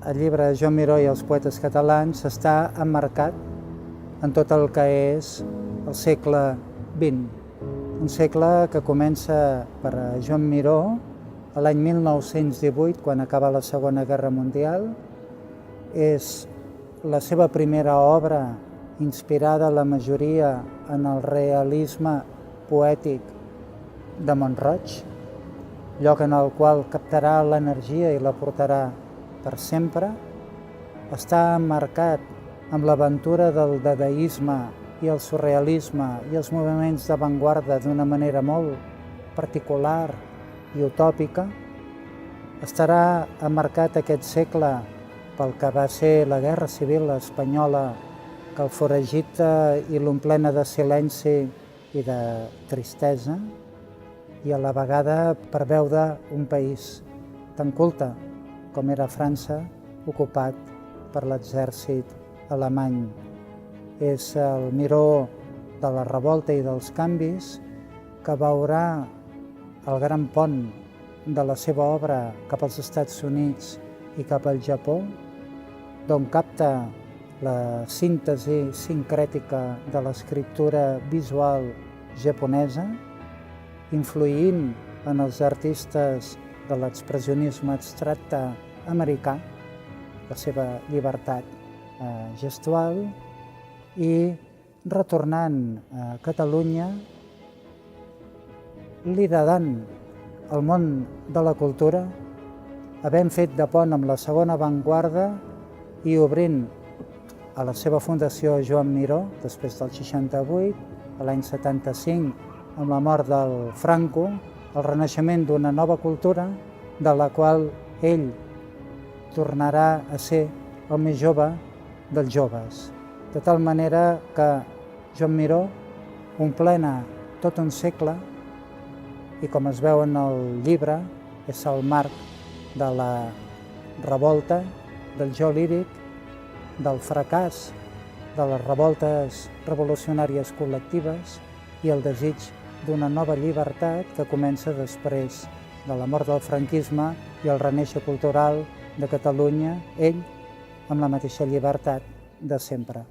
el llibre de Joan Miró i els poetes catalans està emmarcat en tot el que és el segle XX. Un segle que comença per Joan Miró a l'any 1918, quan acaba la Segona Guerra Mundial. És la seva primera obra inspirada la majoria en el realisme poètic de Mont-roig, lloc en el qual captarà l'energia i la portarà per sempre. Està emmarcat amb l'aventura del dadaisme i el surrealisme i els moviments d'avantguarda d'una manera molt particular i utòpica. Estarà emmarcat aquest segle pel que va ser la Guerra Civil espanyola, que el foragita i l'omplena de silenci i de tristesa, i a la vegada per veure un país tan culte com era França, ocupat per l'exèrcit alemany. És el Miró de la revolta i dels canvis que veurà el gran pont de la seva obra cap als Estats Units i cap al Japó, d'on capta la síntesi sincrètica de l'escriptura visual japonesa, influint en els artistes de l'expressionisme abstracte americà, la seva llibertat gestual, i retornant a Catalunya, liderant el món de la cultura, havent fet de pont amb la segona avantguarda i obrint a la seva fundació Joan Miró, després del 68, a l'any 75, amb la mort del Franco, el renaixement d'una nova cultura de la qual ell tornarà a ser el més jove dels joves. De tal manera que Joan Miró omplena tot un segle i, com es veu en el llibre, és el marc de la revolta, del jo líric, del fracàs de les revoltes revolucionàries col·lectives i el desig d'una nova llibertat que comença després de la mort del franquisme i el renéixer cultural de Catalunya, ell amb la mateixa llibertat de sempre.